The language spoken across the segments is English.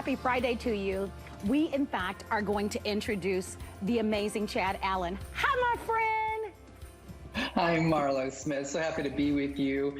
happy Friday to you. We, in fact, are going to introduce the amazing Chad Allen. Hi, my friend. Hi, Marlo Smith. So happy to be with you.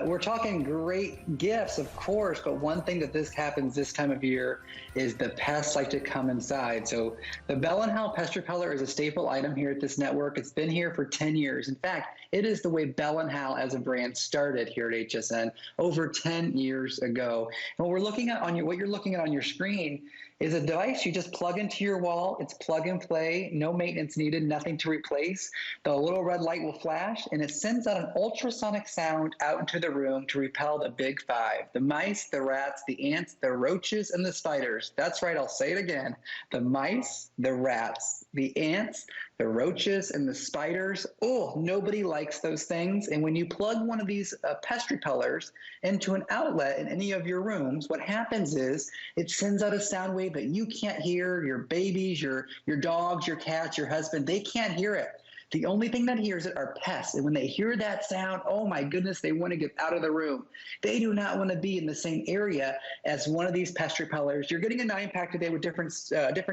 We're talking great gifts, of course, but one thing that this happens this time of year is the pests like to come inside. So the Bell & Howell Pest Repeller is a staple item here at this network. It's been here for 10 years. In fact, it is the way Bell & Howell as a brand started here at HSN over 10 years ago. And what we're looking at on what you're looking at on your screen is a device you just plug into your wall. It's plug and play, no maintenance needed, nothing to replace. The little red light will flash, and it sends out an ultrasonic sound out into the room to repel the big five: the mice, the rats, the ants, the roaches, and the spiders. That's right, I'll say it again. The mice, the rats, the ants, the roaches, and the spiders. Oh, nobody likes those things. And when you plug one of these pest repellers into an outlet in any of your rooms, what happens is it sends out a sound wave that you can't hear. Your babies, your dogs, your cats, your husband, they can't hear it. The only thing that hears it are pests. And when they hear that sound, oh my goodness, they want to get out of the room. They do not want to be in the same area as one of these pest repellers. You're getting a 9-pack today with different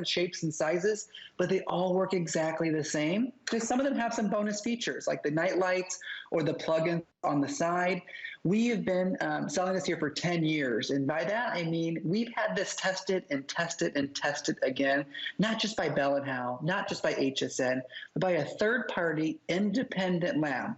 shapes and sizes, but they all work exactly the same. Because some of them have some bonus features, like the night lights or the plug-in on the side. We have been selling this here for 10 years. And by that, I mean, we've had this tested and tested and tested again, not just by Bell & Howell, not just by HSN, but by a third-party independent lab.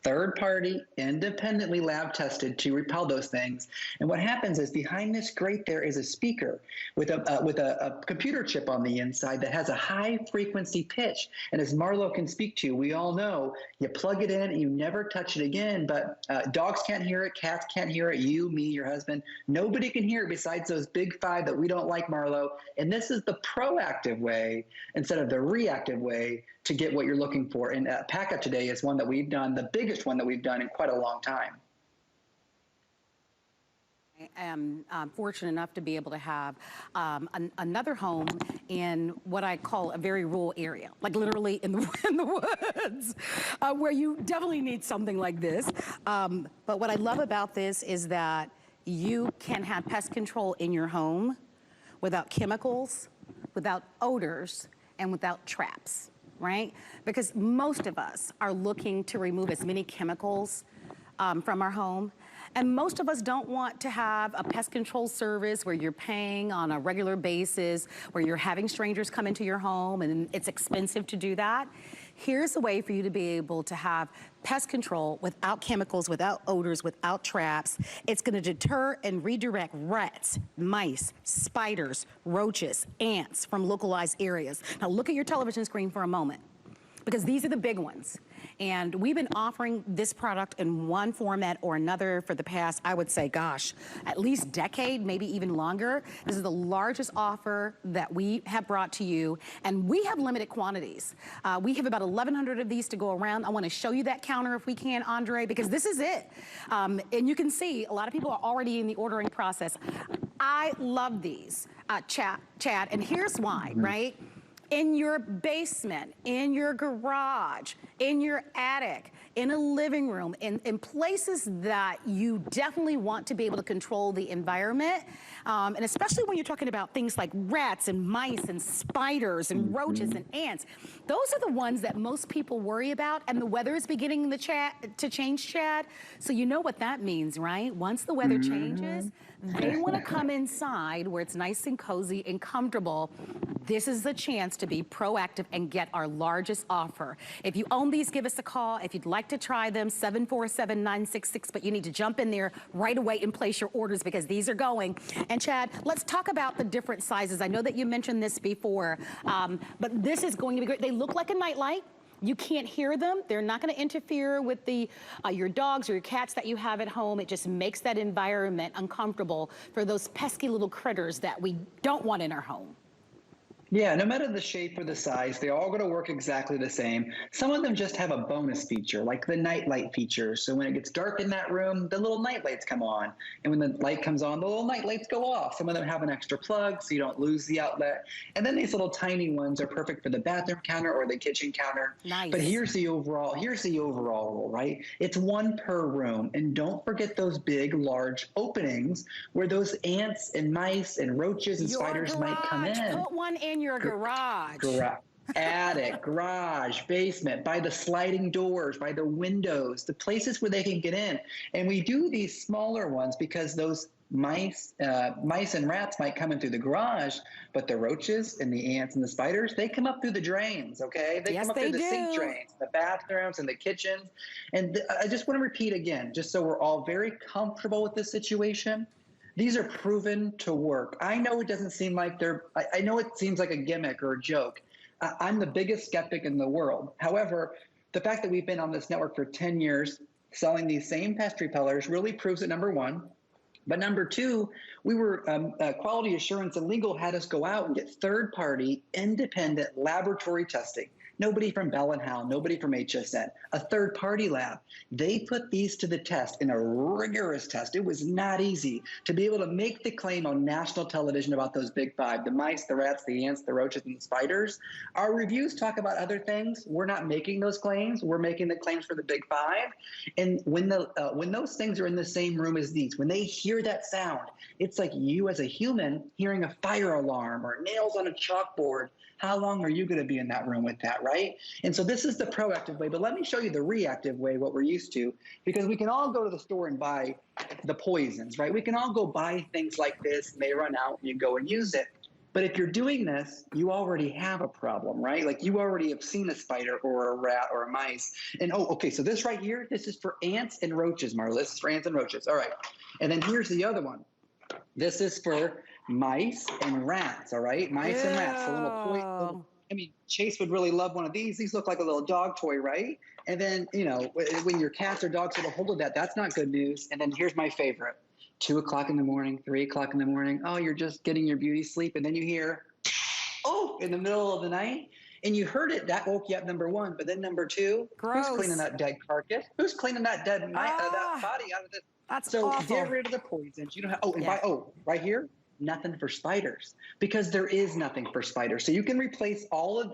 Third-party, independently lab tested to repel those things. And what happens is behind this grate there is a speaker with a computer chip on the inside that has a high-frequency pitch. And as Marlo can speak to, we all know you plug it in and you never touch it again. But dogs can't hear it, cats can't hear it, you, me, your husband. Nobody can hear it besides those big five that we don't like, Marlo. And this is the proactive way instead of the reactive way to get what you're looking for. And Pack Up today is one that we've done, the biggest one that we've done in quite a long time. I am fortunate enough to be able to have another home in what I call a very rural area, like literally in the woods, where you definitely need something like this. But what I love about this is that you can have pest control in your home without chemicals, without odors, and without traps. Right? Because most of us are looking to remove as many chemicals from our home. And most of us don't want to have a pest control service where you're paying on a regular basis, where you're having strangers come into your home and it's expensive to do that. Here's a way for you to be able to have pest control without chemicals, without odors, without traps. It's gonna deter and redirect rats, mice, spiders, roaches, ants from localized areas. Now look at your television screen for a moment, because these are the big ones. And we've been offering this product in one format or another for the past, I would say, gosh, at least decade, maybe even longer. This is the largest offer that we have brought to you, and we have limited quantities. We have about 1,100 of these to go around. I want to show you that counter if we can, Andre, because this is it. And you can see a lot of people are already in the ordering process. I love these, Chad, and here's why, right? In your basement, in your garage, in your attic, in a living room, in places that you definitely want to be able to control the environment. And especially when you're talking about things like rats and mice and spiders and roaches and ants. Those are the ones that most people worry about, and the weather is beginning to change, Chad. So you know what that means, right? Once the weather changes, they want to come inside where it's nice and cozy and comfortable. This is the chance to be proactive and get our largest offer. If you own these, give us a call. If you'd like to try them, 747-966, but you need to jump in there right away and place your orders because these are going. And Chad, let's talk about the different sizes. I know that you mentioned this before, but this is going to be great. They look like a nightlight. You can't hear them. They're not going to interfere with your dogs or your cats that you have at home. It just makes that environment uncomfortable for those pesky little critters that we don't want in our home. Yeah, no matter the shape or the size, they're all going to work exactly the same. Some of them just have a bonus feature, like the night light feature. So when it gets dark in that room, the little night lights come on. And when the light comes on, the little night lights go off. Some of them have an extra plug so you don't lose the outlet. And then these little tiny ones are perfect for the bathroom counter or the kitchen counter. But Nice. here's the overall rule, right? It's one per room. And don't forget those big, large openings where those ants and mice and roaches and Your spiders might come garage. in. Put one in your garage. Attic, garage, basement, by the sliding doors, by the windows, the places where they can get in. And we do these smaller ones because those mice and rats might come in through the garage, but the roaches and the ants and the spiders, they come up through the drains, okay? They Yes, come up they through the sink do. drains, the bathrooms, and the kitchens. And I just want to repeat again, just so we're all very comfortable with this situation. These are proven to work. I know it doesn't seem like I know it seems like a gimmick or a joke. I'm the biggest skeptic in the world. However, the fact that we've been on this network for 10 years selling these same pest repellers really proves it, number one. But number two, we were quality assurance and legal had us go out and get third-party independent laboratory testing. Nobody from Bell and Howell, nobody from HSN, a third-party lab. They put these to the test in a rigorous test. It was not easy to be able to make the claim on national television about those big five, the mice, the rats, the ants, the roaches, and the spiders. Our reviews talk about other things. We're not making those claims. We're making the claims for the big five. And when those things are in the same room as these, when they hear that sound, it's like you as a human hearing a fire alarm or nails on a chalkboard. How long are you going to be in that room with that, right? And so this is the proactive way, but let me show you the reactive way, what we're used to, because we can all go to the store and buy the poisons, right? We can all go buy things like this, and they run out, and you go and use it. But if you're doing this, you already have a problem, right? Like you already have seen a spider or a rat or a mice. And oh, okay, so this right here, this is for ants and roaches, Marlo. This is for ants and roaches. All right. And then here's the other one. This is for mice and rats, all right? Mice and rats. A little, I mean, Chase would really love one of these. These look like a little dog toy, right? And then, you know, when your cats or dogs get a hold of that, that's not good news. And then here's my favorite. 2 o'clock in the morning, 3 o'clock in the morning. Oh, you're just getting your beauty sleep. And then you hear, oh, in the middle of the night. And you heard it. That woke you up, number one. But then number two, Gross. who's cleaning that dead carcass? Who's cleaning that dead that body out of this? That's so awful. Get rid of the poisons. You don't have, Yeah. Right here, nothing for spiders, because there is nothing for spiders. So you can replace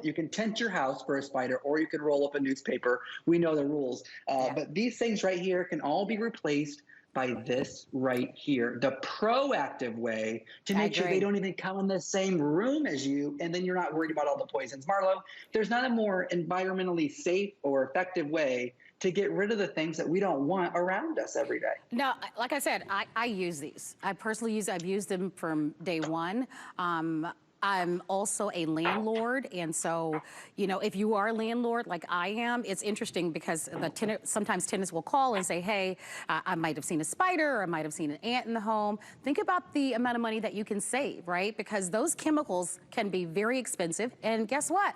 you can tent your house for a spider, or you can roll up a newspaper. We know the rules. But these things right here can all be replaced by this right here, the proactive way to make sure they don't even come in the same room as you, and then you're not worried about all the poisons. Marlo, there's not a more environmentally safe or effective way to get rid of the things that we don't want around us every day. No, like I said, I use these. I've used them from day one. I'm also a landlord, and so, you know, if you are a landlord like I am, it's interesting because sometimes tenants will call and say, hey, I might have seen a spider, or I might have seen an ant in the home. Think about the amount of money that you can save, right? Because those chemicals can be very expensive, and guess what?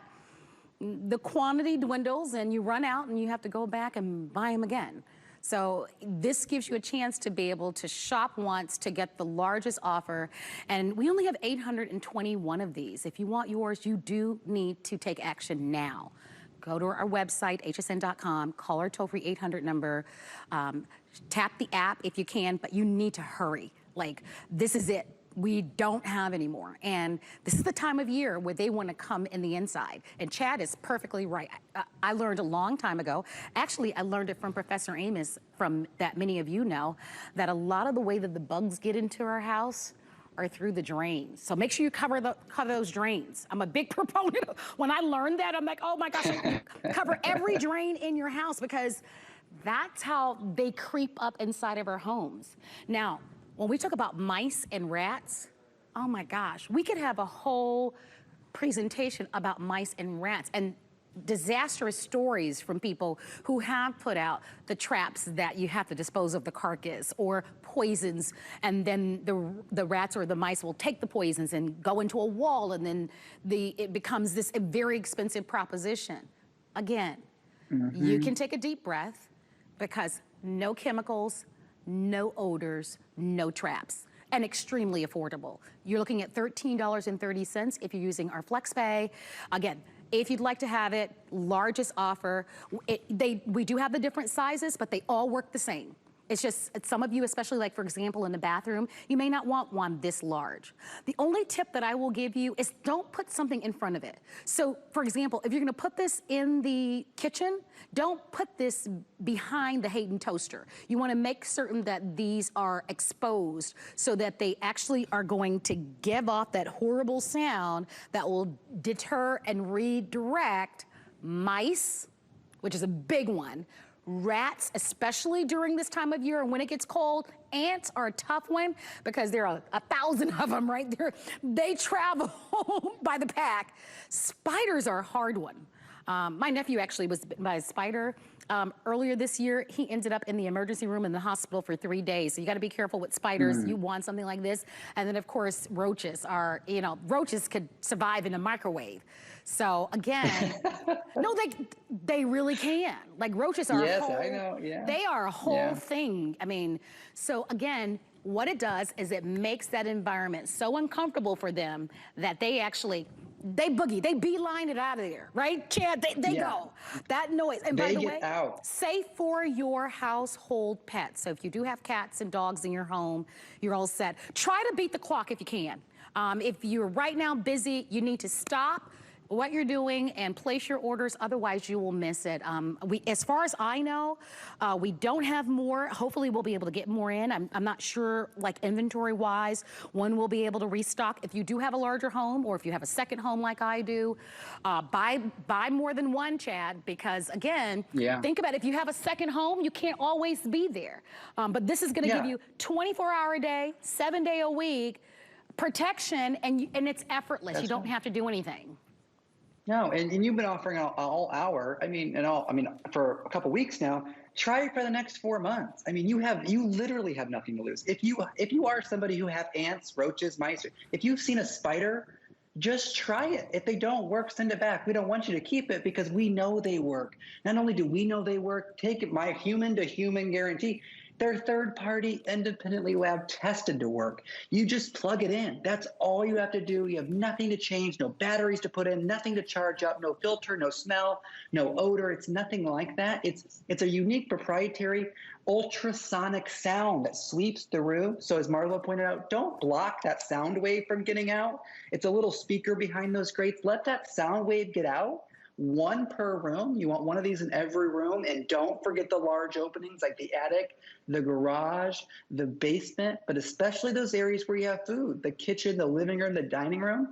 The quantity dwindles and you run out and you have to go back and buy them again. So this gives you a chance to be able to shop once to get the largest offer. And we only have 821 of these. If you want yours, you do need to take action now. Go to our website, hsn.com, call our toll-free 800 number, tap the app if you can, but you need to hurry. Like, this is it. We don't have anymore. And this is the time of year where they want to come in the inside. And Chad is perfectly right. I learned a long time ago, actually I learned it from Professor Amos, from that many of you know, that a lot of the way that the bugs get into our house are through the drains. So make sure you cover those drains. I'm a big proponent. When I learned that, I'm like, oh my gosh, cover every drain in your house, because that's how they creep up inside of our homes. Now, when we talk about mice and rats, oh my gosh, we could have a whole presentation about mice and rats and disastrous stories from people who have put out the traps that you have to dispose of the carcass, or poisons, and then the rats or the mice will take the poisons and go into a wall, and then it becomes this very expensive proposition. Again, you can take a deep breath, because no chemicals, no odors, no traps. and extremely affordable. You're looking at $13.30 if you're using our FlexPay. Again, if you'd like to have it, largest offer. We do have the different sizes, but they all work the same. It's just, some of you, especially like for example in the bathroom, you may not want one this large. The only tip that I will give you is don't put something in front of it. So for example, if you're gonna put this in the kitchen, don't put this behind the Hayden toaster. You wanna make certain that these are exposed so that they actually are going to give off that horrible sound that will deter and redirect mice, which is a big one. Rats, especially during this time of year and when it gets cold. Ants are a tough one because there are 1,000 of them right there. They travel by the pack. Spiders are a hard one. My nephew actually was bitten by a spider. Earlier this year, he ended up in the emergency room in the hospital for 3 days. So you gotta be careful with spiders. You want something like this. And then of course, roaches are, you know, roaches could survive in a microwave. So again, no, they really can. Like roaches are a whole, I know, yeah. They are a whole thing. I mean, so again, what it does is it makes that environment so uncomfortable for them that they actually, they boogie, they beeline it out of there, right? Chad, they go. That noise, and by the way, safe for your household pets. So if you do have cats and dogs in your home, you're all set. Try to beat the clock if you can. If you're right now busy, you need to stop what you're doing and place your orders, otherwise you will miss it. As far as I know, we don't have more. Hopefully we'll be able to get more in. I'm not sure, like inventory wise, when we'll be able to restock. If you do have a larger home or if you have a second home like I do, buy more than one, Chad, because again, think about it, if you have a second home, you can't always be there. But this is gonna give you 24-hour a day, 7-day a week protection, and it's effortless. You don't have to do anything. No, and you've been offering all hour. I mean, for a couple weeks now. Try it for the next 4 months. I mean, you literally have nothing to lose. If you are somebody who have ants, roaches, mice, if you've seen a spider, just try it. If they don't work, send it back. We don't want you to keep it because we know they work. Not only do we know they work, take it, my human to human guarantee. They're third-party, independently lab tested to work. You just plug it in. That's all you have to do. You have nothing to change, no batteries to put in, nothing to charge up, no filter, no smell, no odor. It's nothing like that. It's a unique proprietary ultrasonic sound that sweeps through. So as Marlo pointed out, don't block that sound wave from getting out. It's a little speaker behind those grates. Let that sound wave get out. One per room. You want one of these in every room. And don't forget the large openings like the attic, the garage, the basement, but especially those areas where you have food, the kitchen, the living room, the dining room.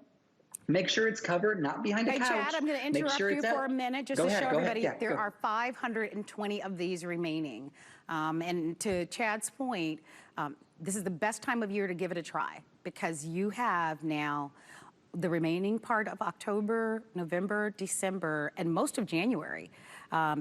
Make sure it's covered, not behind a couch. Hey, Chad, I'm going to interrupt you for a minute just to show everybody there are 520 of these remaining. And to Chad's point, this is the best time of year to give it a try because you have now the remaining part of October, November, December, and most of January,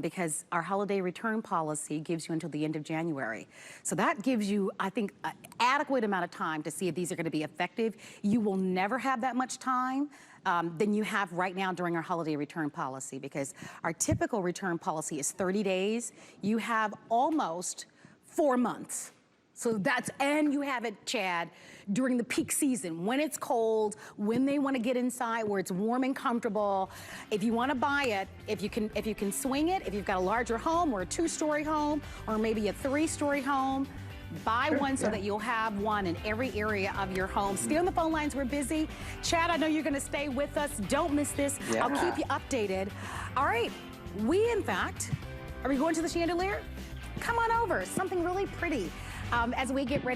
because our holiday return policy gives you until the end of January. So that gives you, I think, an adequate amount of time to see if these are gonna be effective. You will never have that much time than you have right now during our holiday return policy, because our typical return policy is 30 days. You have almost 4 months. So and you have it, Chad, during the peak season, when it's cold, when they want to get inside, where it's warm and comfortable. If you want to buy it, if you can swing it, if you've got a larger home or a 2-story home, or maybe a 3-story home, buy one so that you'll have one in every area of your home. Stay on the phone lines, we're busy. Chad, I know you're going to stay with us. Don't miss this. I'll keep you updated. All right, in fact, are we going to the chandelier? Come on over, something really pretty. As we get ready